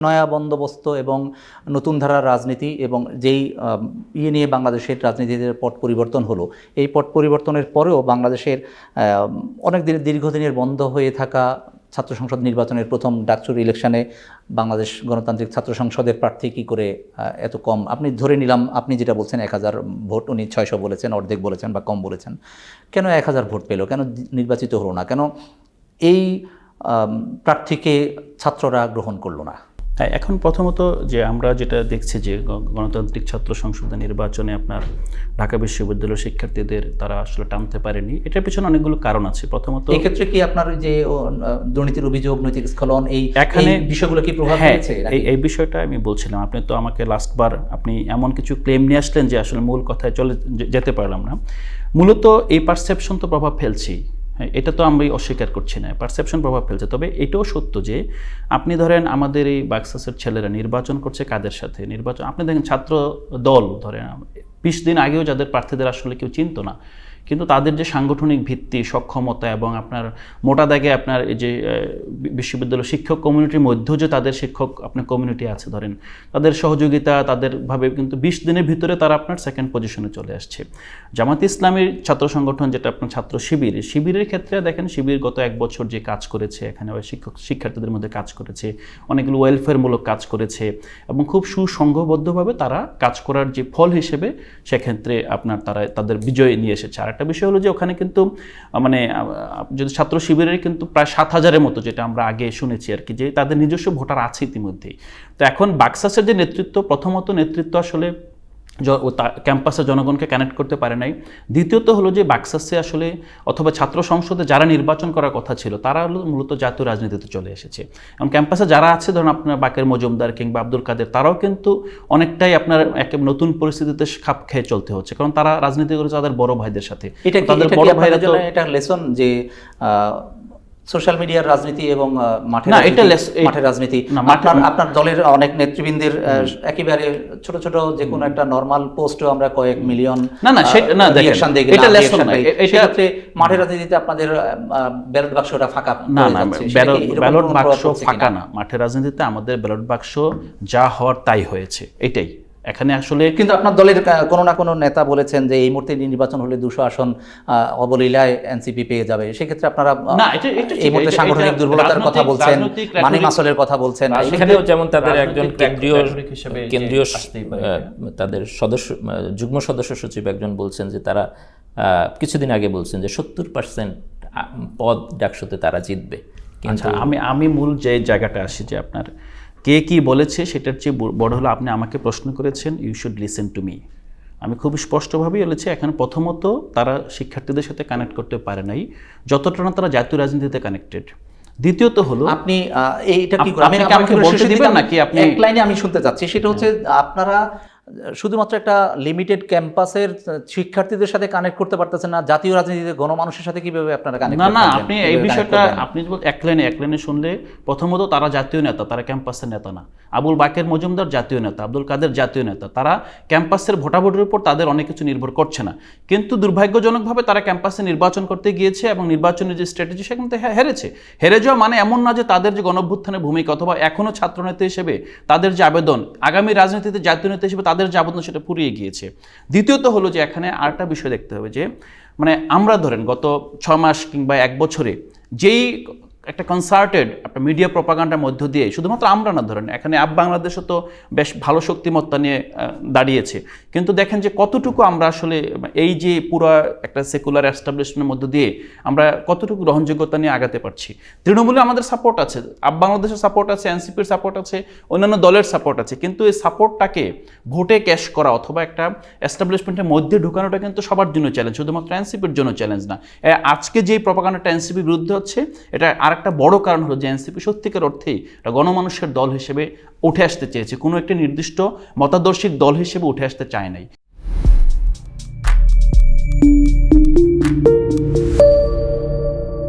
নয়া বন্দোবস্ত এবং নতুন ধারার রাজনীতি এবং যেই নিয়ে বাংলাদেশের রাজনীতিতে পট পরিবর্তন হলো, এই পট পরিবর্তনের পরেও বাংলাদেশের অনেক দীর্ঘদিনের বন্ধ হয়ে থাকা ছাত্র সংসদ নির্বাচনের প্রথম ডাকসুর ইলেকশনে বাংলাদেশ গণতান্ত্রিক ছাত্র সংসদের প্রার্থী কী করে এত কম? আপনি ধরে নিলাম, আপনি যেটা বলছেন 1000 ভোট, উনি 600 বলেছেন, অর্ধেক বলেছেন বা কম বলেছেন। কেন 1000 ভোট পেল? কেন নির্বাচিত হলো না? কেন এই প্রার্থীকে ছাত্ররা গ্রহণ করলো না? হ্যাঁ, এখন প্রথমত যে আমরা যেটা দেখছি যে গণতান্ত্রিক ছাত্র সংসদ নির্বাচনে আপনার ঢাকা বিশ্ববিদ্যালয়ের শিক্ষার্থীদের তারা আসলে টানতে পারেনি, এটার পিছনে অনেকগুলো কারণ আছে। প্রথমত এই ক্ষেত্রে কি আপনার যে দুর্নীতির অভিযোগ, নৈতিক স্খলন, এই বিষয়গুলো কি প্রভাব ফেলেছে? এই বিষয়টা আমি বলছিলাম। আপনি তো আমাকে লাস্টবার আপনি এমন কিছু ক্লেম নিয়ে আসলেন যে আসলে মূল কথায় চলে যেতে পারলাম না। মূলত এই পারসেপশন তো প্রভাব ফেলছেই, এটা তো আমি অস্বীকার করছি না, পারসেপশন প্রভাব ফেলছে। তবে এটাও সত্য যে আপনি ধরেন আমাদের এই বাক্সাসের ছেলেরা নির্বাচন করছে কাদের সাথে? নির্বাচন আপনি দেখেন ছাত্র দল ধরেন 20 দিন আগেও যাদের প্রার্থীদের আসলে কেউ চিনত না, কিন্তু তাদের যে সাংগঠনিক ভিত্তি, সক্ষমতা এবং আপনার মোটা দাগে আপনার এই যে বিশ্ববিদ্যালয় শিক্ষক কমিউনিটির মধ্যেও যে তাদের শিক্ষক আপনার কমিউনিটি আছে ধরেন, তাদের সহযোগিতা, তাদের ভাবে কিন্তু 20 দিনের ভিতরে তারা আপনার সেকেন্ড পজিশনে চলে আসছে। জামাত ইসলামীর ছাত্র সংগঠন যেটা আপনার ছাত্র শিবিরের ক্ষেত্রে দেখেন, শিবির গত 1 বছর যে কাজ করেছে, এখানে শিক্ষার্থীদের মধ্যে কাজ করেছে, অনেকগুলো ওয়েলফেয়ারমূলক কাজ করেছে এবং খুব সুসংঘবদ্ধভাবে তারা কাজ করার যে ফল হিসেবে সেক্ষেত্রে আপনার তারা তাদের বিজয় নিয়ে এসেছে। একটা বিষয় হলো যে ওখানে কিন্তু মানে যদি ছাত্র শিবিরের কিন্তু প্রায় 7000-এর মতো, যেটা আমরা আগে শুনেছি আর কি, যে তাদের নিজস্ব ভোটার আছে ইতিমধ্যেই। তো এখন বাক্সাসের যে নেতৃত্ব, প্রথমত নেতৃত্ব আসলে ক্যাম্পাসে জনগণকে কানেক্ট করতে পারে নাই। দ্বিতীয়ত হলো যে বাক্সাসে আসলে অথবা ছাত্র সংসদে যারা নির্বাচন করার কথা ছিল তারা হলো মূলত জাতীয় রাজনীতিতে চলে এসেছে। এবং ক্যাম্পাসে যারা আছে ধরুন আপনার বাকের মজুমদার কিংবা আব্দুল কাদের, তারাও কিন্তু অনেকটাই আপনার এক নতুন পরিস্থিতিতে খাপ খেয়ে চলতে হচ্ছে, কারণ তারা রাজনীতি করেছে তাদের বড় ভাইদের সাথে। তাদের বড় ভাইরা জন্য এটা লেসন যে সোশ্যাল মিডিয়ার রাজনীতি এবং মাঠের রাজনীতি। আপনার দলের অনেক নেতৃবৃন্দের একেবারে ছোট ছোট যে কোনো একটা নরমাল পোস্টও আমরা কয়েক মিলিয়ন রিঅ্যাকশন দেখি। এটা লেসন না, এটা হচ্ছে মাঠের রাজনীতিতে আপনাদের ব্যালট বাক্সটা ফাঁকা না, ব্যালট বাক্স ফাঁকা না। মাঠের রাজনীতিতে আমাদের ব্যালট বাক্স যা হওয়ার তাই হয়েছে, এটাই এখানে আসলে। কিন্তু আপনার দলের কোনো না কোনো নেতা বলেছেন যে এই মুহূর্তে নির্বাচন হলে 200 আসন অবলীলায় এনসিপি পেয়ে যাবে। সেক্ষেত্রে আপনারা এই মুহূর্তে সাংগঠনিক দুর্বলতার কথা বলছেন, মানি মাসলের কথা বলছেন। সেখানেও যেমন তাদের একজন কেন্দ্রীয় তাদের সদস্য, যুগ্ম সদস্য সচিব একজন বলছেন যে তারা কিছুদিন আগে বলছেন যে 70% পদ ডাকসুতে তারা জিতবে। কিন্তু আমি মূল যে জায়গাটা আসি যে আপনার কে কি বলেছে সেটার চেয়ে বড় হলো আপনি আমাকে প্রশ্ন করেছেন, you should listen to me. আমি খুব স্পষ্টভাবেই বলেছি, এখন প্রথমত তারা শিক্ষার্থীদের সাথে কানেক্ট করতে পারে নাই যতটা না তারা জাতীয় রাজনীতিতে কানেক্টেড। দ্বিতীয়ত হলো আপনি এইটা কি আমাকে বলতে দিবেন নাকি? আপনি এক লাইনে আমি শুনতে চাচ্ছি, সেটা হচ্ছে আপনারা শুধুমাত্র একটা লিমিটেড ক্যাম্পাসের শিক্ষার্থীদের সাথে কানেক্ট করতে পারতেছেন না, জাতীয় রাজনীতিতে গণমানুষের সাথে কিভাবে আপনারা কানেক্ট করবেন? না, আপনি এই বিষয়টা আপনি এক লাইনে শুনলে, প্রথমত তারা জাতীয় নেতা, তারা ক্যাম্পাসের নেতা না। আবুল বাকের মজুমদার জাতীয় নেতা, আব্দুল কাদের জাতীয় নেতা, তারা ক্যাম্পাসের ভোটাভুটির উপর তাদের অনেক কিছু নির্ভর করছে না। কিন্তু দুর্ভাগ্যজনকভাবে তারা ক্যাম্পাসে নির্বাচন করতে গিয়েছে এবং নির্বাচনের যে স্ট্র্যাটেজি সেখান থেকে হেরেছে। হেরে যাওয়া মানে এমন না যে তাদের যে গণঅভ্যুত্থানের ভূমিকা অথবা এখনও ছাত্রনেতা হিসেবে তাদের যে আবেদন, আগামী রাজনীতিতে জাতীয় নেতা হিসেবে তাদের যে আবেদন সেটা ফুরিয়ে গিয়েছে। দ্বিতীয়ত হলো যে এখানে আরেকটা বিষয় দেখতে হবে যে মানে আমরা ধরেন গত 6 মাস কিংবা 1 বছরে যেই একটা কনসার্টেড একটা মিডিয়া প্রপাগান্ডার মধ্য দিয়ে, শুধুমাত্র আমরা না, ধরেন এখানে বাংলাদেশও তো বেশ ভালো শক্তিমত্তা নিয়ে দাঁড়িয়েছে, কিন্তু দেখেন যে কতটুকু আমরা আসলে এই যে পুরো একটা সেকুলার এস্টাবলিশমেন্টের মধ্য দিয়ে আমরা কতটুকু গ্রহণযোগ্যতা নিয়ে আগাতে পারছি। তৃণমূলে আমাদের সাপোর্ট আছে, বাংলাদেশের সাপোর্ট আছে, এনসিপির সাপোর্ট আছে, অন্যান্য দলের সাপোর্ট আছে, কিন্তু এই সাপোর্টটাকে ভোটে ক্যাশ করা অথবা একটা এস্টাবলিশমেন্টের মধ্যে ঢুকানোটা কিন্তু সবার জন্য চ্যালেঞ্জ, শুধুমাত্র এনসিপির জন্য চ্যালেঞ্জ না। আজকে যে প্রপাগান্ডাটা এনসিপির বিরুদ্ধে হচ্ছে, এটা আরেকটা বড় কারণ হলো যে এনসিপি সত্যিকার অর্থেই একটা গণমানুষের দল হিসেবে উঠে আসতে চেয়েছে, কোনো একটা নির্দিষ্ট মতাদর্শিক দল হিসেবে উঠে আসতে চায় নাই।